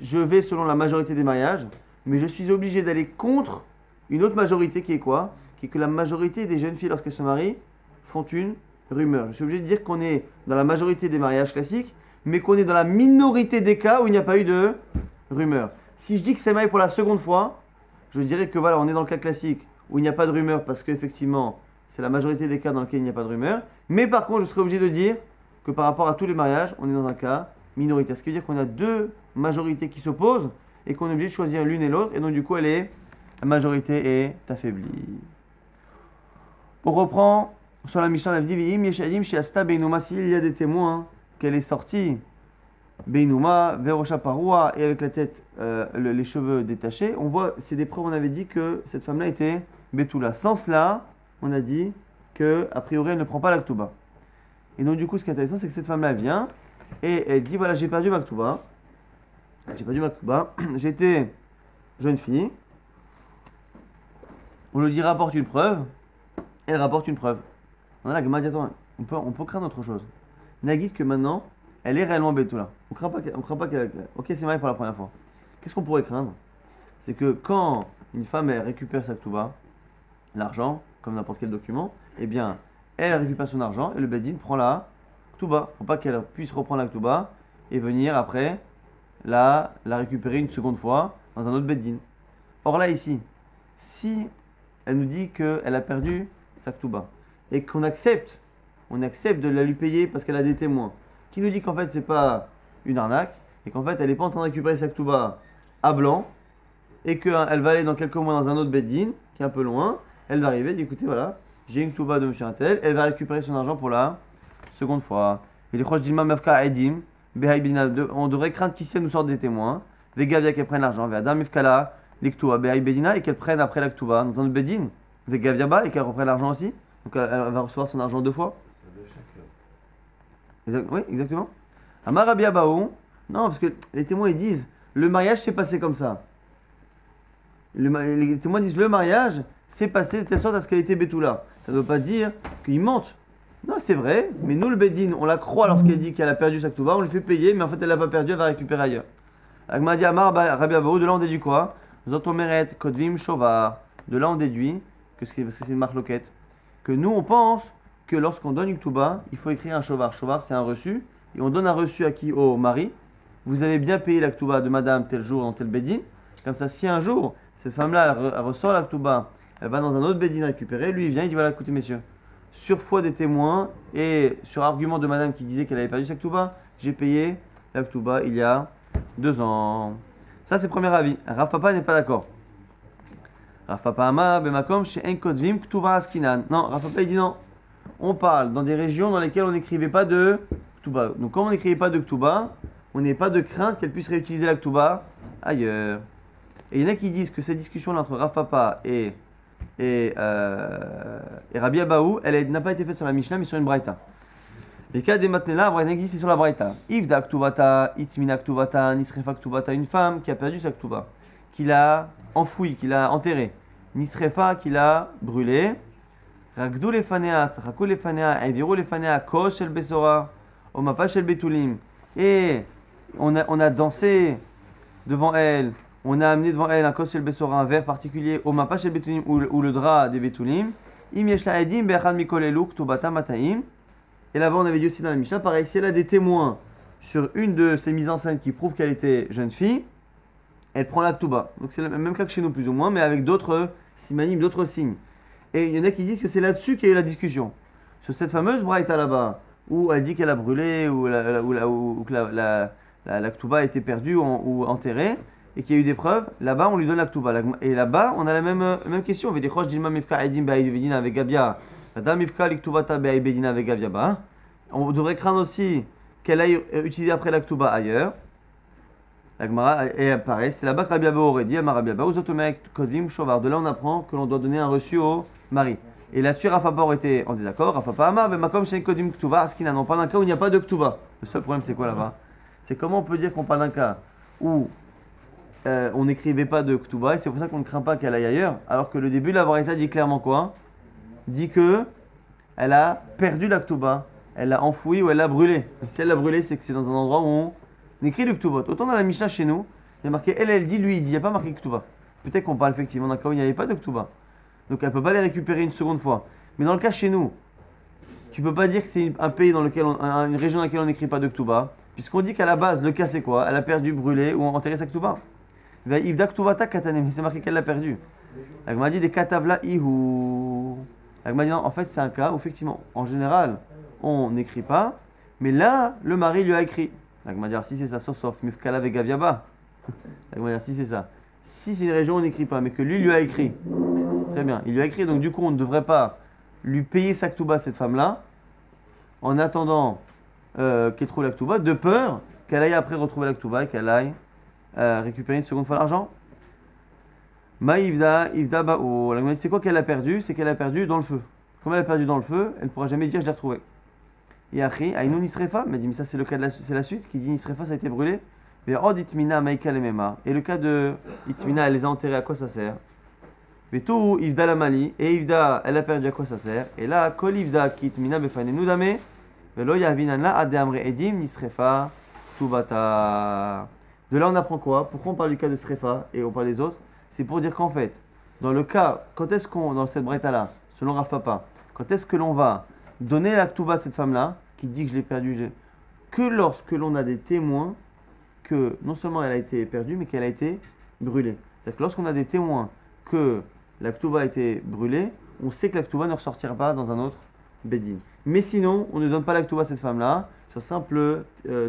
je vais selon la majorité des mariages, mais je suis obligé d'aller contre une autre majorité qui est quoi? Qui est que la majorité des jeunes filles, lorsqu'elles se marient, font une rumeur. Je suis obligé de dire qu'on est dans la majorité des mariages classiques, mais qu'on est dans la minorité des cas où il n'y a pas eu de rumeur. Si je dis que c'est marié pour la seconde fois, je dirais que voilà, on est dans le cas classique où il n'y a pas de rumeur parce qu'effectivement, c'est la majorité des cas dans lesquels il n'y a pas de rumeur. Mais par contre, je serais obligé de dire que par rapport à tous les mariages, on est dans un cas minoritaire. Ce qui veut dire qu'on a deux majorités qui s'opposent et qu'on est obligé de choisir l'une et l'autre. Et donc du coup, la majorité est affaiblie. On reprend sur la Mishnah, on a dit s'il y a des témoins qu'elle est sortie Beinouma, Verosha Paroua, et avec la tête, les cheveux détachés, on voit, c'est des preuves, on avait dit que cette femme-là était Betula. Sans cela, on a dit que a priori elle ne prend pas la Ktuba. Et donc du coup, ce qui est intéressant, c'est que cette femme-là vient et elle dit voilà, j'ai perdu ma Ktuba. J'étais jeune fille. On lui dit rapporte une preuve. Elle rapporte une preuve. On a la Gemara dit attends, on peut craindre autre chose. Nagit que maintenant, elle est réellement Betula. On craint pas qu'elle. Ok, c'est marié pour la première fois. Qu'est-ce qu'on pourrait craindre? C'est que quand une femme elle récupère sa Ktuba, l'argent, comme n'importe quel document, eh bien, elle récupère son argent et le Bedin prend la Ktuba. Pour pas qu'elle puisse reprendre la Ktuba et venir après la récupérer une seconde fois dans un autre Bedin. Or là, ici, si elle nous dit qu'elle a perdu sa Ktuba et qu'on accepte de la lui payer parce qu'elle a des témoins, qui nous dit qu'en fait c'est pas une arnaque et qu'en fait elle n'est pas en train de récupérer sa Ktuba à blanc et qu'elle va aller dans quelques mois dans un autre Beddin qui est un peu loin, elle va arriver et dit écoutez voilà, j'ai une Ktuba de monsieur Intel, elle va récupérer son argent pour la seconde fois. Et les proches d'Ilma Mefka Edim, on devrait craindre qu'ici elle nous sorte des témoins, Vegavia qu'elle prenne l'argent, Ve'adam Mefkala, l'Iktuba, Behaï Bedina et qu'elle prenne après la Ktuba dans un autre Beddin, Vegavia Ba et qu'elle reprenne l'argent aussi. Donc elle va recevoir son argent deux fois. Oui, exactement. Amar Rabbi Abaou, non, parce que les témoins ils disent le mariage s'est passé comme ça. Les témoins disent le mariage s'est passé de telle sorte à ce qu'elle était Betula. Ça ne veut pas dire qu'ils mentent. Non, c'est vrai, mais nous le Bedin, on la croit lorsqu'elle dit qu'elle a perdu sa Ktuba, on lui fait payer, mais en fait elle l'a pas perdu, elle va récupérer ailleurs. Agma dit Amar Rabbi Abaou, de là on déduit quoi? Zotomeret, Kodvim, Shovar. De là on déduit, parce que c'est une marloquette, que nous, on pense que lorsqu'on donne une Ktuba, il faut écrire un Shovar. Shovar, c'est un reçu. Et on donne un reçu à qui? Au mari. Vous avez bien payé la Ktuba de madame tel jour dans tel Bédine. Comme ça, si un jour, cette femme-là, elle ressort la Ktuba, elle va dans un autre Bédine récupérer, lui, il vient, il dit voilà, écoutez, messieurs, sur foi des témoins et sur argument de madame qui disait qu'elle avait perdu sa Ktuba, j'ai payé la Ktuba il y a 2 ans. Ça, c'est le premier avis. Rav Papa n'est pas d'accord. Rav Papa Ama, Bemakom, chez Enkodvim, Ktuva Askinan. Non, Rav Papa, il dit non. On parle dans des régions dans lesquelles on n'écrivait pas de Ktuba. Donc, comme on n'écrivait pas de Ktuba, on n'est pas de crainte qu'elle puisse réutiliser la Ktuba ailleurs. Et il y en a qui disent que cette discussion-là entre Rav Papa et Rabbi Abaou, elle n'a pas été faite sur la Mishnah, mais sur une Braïta. Les cas des Matnela, la Braïta qui dit c'est sur la Braïta. Ivda Ktuvata, Itmina Ktuvata, Nisrefa Ktuvata, une femme qui a perdu sa Ktuba, qui l'a enfouie, qui l'a enterrée. Nisrefa, qui l'a brûlée. Ragdou lefanea, Sachakou lefanea, Eviru lefanea, Kosh el Besora, Omapa shel Betulim. Et on a dansé devant elle. On a amené devant elle un kos shel besora, un verre particulier, au mapa shel betulim, ou le drap des betulim. Im yeshla edim be'achad mikol elu ktubata mataim. Et là-bas, on avait dit aussi dans la Mishnah, pareil, si elle a des témoins sur une de ces mises en scène qui prouvent qu'elle était jeune fille, elle prend la ktuba. Donc c'est le même cas que chez nous, plus ou moins, mais avec d'autres simanim, d'autres signes. Et il y en a qui disent que c'est là-dessus qu'il y a eu la discussion. Sur cette fameuse braïta là-bas, où elle dit qu'elle a brûlé, ou que la ktuba a été perdue ou enterrée, et qu'il y a eu des preuves, là-bas on lui donne la ktuba. Et là-bas on a la même question. On devrait craindre aussi qu'elle aille utiliser après la ktuba ailleurs. La Gemara est pareil, c'est là-bas que Rabbi Abba aurait dit, Rabbi Abba, aux automates kodvim shovar. De là on apprend que l'on doit donner un reçu au mari. Et là-dessus Rav Papa aurait été en désaccord. Rav Papa Amar, makom shen kodvim ktuva askina. Non, pas d'un cas où il n'y a pas de ktuba. Le seul problème c'est quoi là-bas? C'est comment on peut dire qu'on parle d'un cas où on n'écrivait pas de Ktuba et c'est pour ça qu'on ne craint pas qu'elle aille ailleurs. Alors que le début de la Braïta dit clairement quoi? Dit que elle a perdu la Ktuba, elle l'a enfouie ou elle l'a brûlée. Et si elle l'a brûlée, c'est que c'est dans un endroit où on écrit le Ktubot. Autant dans la Mishnah chez nous, il y a marqué elle dit, lui il dit, il n'y a pas marqué Ktuba. Peut-être qu'on parle effectivement d'un cas où il n'y avait pas de Ktuba. Donc elle ne peut pas les récupérer une seconde fois. Mais dans le cas chez nous, tu ne peux pas dire que c'est un pays dans lequel une région dans laquelle on n'écrit pas de Ktuba, puisqu'on dit qu'à la base, le cas c'est quoi? Elle a perdu, brûlé ou enterré sa Ktuba. C'est marqué qu'elle l'a perdu. La Gemara dit des katavla ihu. La Gemara dit non, en fait c'est un cas où effectivement, en général, on n'écrit pas, mais là, le mari lui a écrit. La Gemara dit alors, si c'est ça, sauf mifkala vegaviaba. La Gemara dit si c'est ça. Si c'est une région où on n'écrit pas, mais que lui a écrit. Très bien, il lui a écrit, donc du coup on ne devrait pas lui payer sa ktuba cette femme-là, en attendant qu'elle trouve la ktuba, de peur qu'elle aille après retrouver la ktuba et qu'elle aille récupérer une seconde fois l'argent. Maïvda, Ivda Bao. C'est quoi qu'elle a perdu? C'est qu'elle a perdu dans le feu. Comme elle a perdu dans le feu, elle ne pourra jamais dire je l'ai retrouvé. Et Achri, Aïnou Nisrefa, mais dit mais ça c'est le cas c'est la suite qui dit Nisrefa ça a été brûlé. Et Od Itmina Maïka Lemema. Et le cas de Itmina, elle les a enterrés, à quoi ça sert? Mais tout Ivda la Mali, et Ivda elle a perdu, à quoi ça sert? Et là, Kol Ivda qui Itmina Befane Noudame, Velo Yavinanla Adamre Edim Nisrefa Tubata. De là, on apprend quoi? Pourquoi on parle du cas de Srefa et on parle des autres? C'est pour dire qu'en fait, dans le cas, quand est-ce qu'on, dans cette breta-là, selon Rav Papa, quand est-ce que l'on va donner la ktuba à cette femme-là, qui dit que je l'ai perdue, que lorsque l'on a des témoins que non seulement elle a été perdue, mais qu'elle a été brûlée. C'est-à-dire que lorsqu'on a des témoins que la ktuba a été brûlée, on sait que la ktuba ne ressortira pas dans un autre bedin. Mais sinon, on ne donne pas la ktuba à cette femme-là, sur simple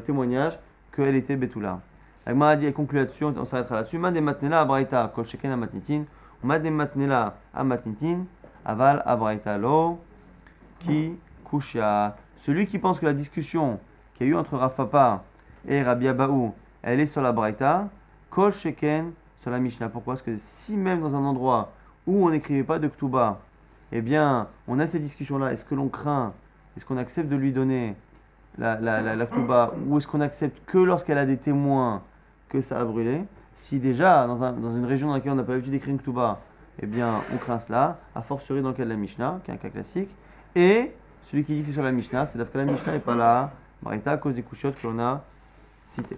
témoignage qu'elle était betula. La Gemara dit, elle conclut là-dessus, on s'arrêtera là-dessus. Mad matnela abraita kol sheken amatnitin, mad matnela amatnitin, aval abraita lo, ki kushya. Celui qui pense que la discussion qu'il y a eu entre Rav Papa et Rabbi Abaou, elle est sur la braita, kol sheken sur la Mishnah. Pourquoi? Parce que si même dans un endroit où on n'écrivait pas de Ktuba, eh bien, on a ces discussions-là, est-ce que l'on craint, est-ce qu'on accepte de lui donner la Ktuba, ou est-ce qu'on accepte que lorsqu'elle a des témoins que ça a brûlé? Si déjà, dans une région dans laquelle on n'a pas l'habitude d'écrire une Ktuba, eh bien, on craint cela, a fortiori dans le cas de la Mishnah, qui est un cas classique. Et celui qui dit que c'est sur la Mishnah, c'est parce que la Mishnah n'est pas là, Marita, à cause des couchottes que l'on a citées.